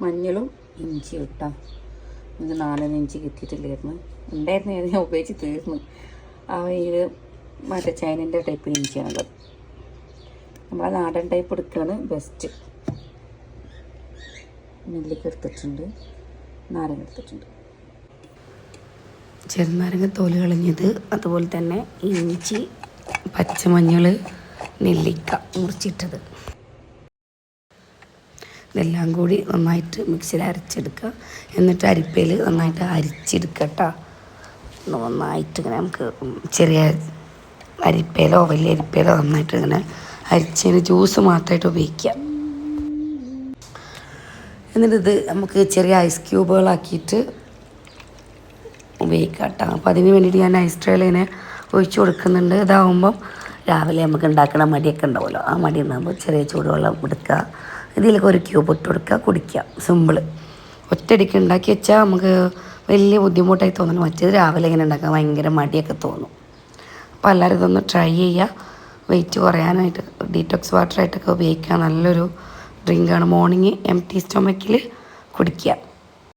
മഞ്ഞളും ഇഞ്ചിയും ഇട്ടാ. ഇത് 4 ഇഞ്ചി കിട്ടിയിട്ടില്ലായിരുന്നു, ഉണ്ടായിരുന്നു, ഞാൻ ഉപയോഗിച്ച് തീർന്നു. ഇത് മറ്റേ ചൈനൻ്റെ ടൈപ്പ് ഇഞ്ചിയാണുള്ളത്. നമ്മളെ നാടൻ ടൈപ്പ് എടുക്കുകയാണ് ബെസ്റ്റ്. നെല്ലിക്ക എടുത്തിട്ടുണ്ട്, നാരങ്ങ എടുത്തിട്ടുണ്ട്, ചെറുനാരങ്ങ തോല് കളഞ്ഞത്, അതുപോലെ തന്നെ ഇഞ്ചി, പച്ചമഞ്ഞൾ, നെല്ലിക്ക മുറിച്ചിട്ടത്. ഇതെല്ലാം കൂടി നന്നായിട്ട് മിക്സിയിൽ അരച്ചെടുക്കുക. എന്നിട്ട് അരിപ്പയിൽ നന്നായിട്ട് അരിച്ചെടുക്കുക കേട്ടോ. നന്നായിട്ട് ഇങ്ങനെ നമുക്ക് ചെറിയ അരിപ്പയിലോ വലിയ അരിപ്പയിലോ നന്നായിട്ട് ഇങ്ങനെ അരിച്ചതിന് ജ്യൂസ് മാത്രമായിട്ട് ഉപയോഗിക്കാം. എന്നിട്ടിത് നമുക്ക് ചെറിയ ഐസ് ക്യൂബുകളാക്കിയിട്ട് ഉപയോഗിക്കാം കേട്ടോ. അപ്പോൾ അതിന് വേണ്ടിയിട്ട് ഞാൻ ഐസ് ട്രേയിൽ ഇങ്ങനെ ഒഴിച്ച് കൊടുക്കുന്നുണ്ട്. ഇതാവുമ്പം രാവിലെ നമുക്ക് ഉണ്ടാക്കണ മടിയൊക്കെ ഉണ്ടാവുമല്ലോ, ആ മടി ഉണ്ടാകുമ്പോൾ ചെറിയ ചൂടുവെള്ളം എടുക്കുക, ഇതിലേക്ക് ഒരു ക്യൂബ് ഇട്ട് കൊടുക്കുക, കുടിക്കുക. സിമ്പിൾ. ഒറ്റയടിക്ക് ഉണ്ടാക്കി വെച്ചാൽ നമുക്ക് വലിയ ബുദ്ധിമുട്ടായി തോന്നുന്നു. മറ്റേത് രാവിലെ ഇങ്ങനെ ഉണ്ടാക്കാൻ ഭയങ്കര മടിയൊക്കെ തോന്നും. അപ്പോൾ എല്ലാവരും ഇതൊന്ന് ട്രൈ ചെയ്യുക. വെയിറ്റ് കുറയാനായിട്ട് ഡീറ്റോക്സ് വാട്ടറായിട്ടൊക്കെ ഉപയോഗിക്കുക. നല്ലൊരു ഡ്രിങ്കാണ്. മോർണിംഗ് എംപ്റ്റി സ്റ്റൊമക്കിൽ കുടിക്കുക.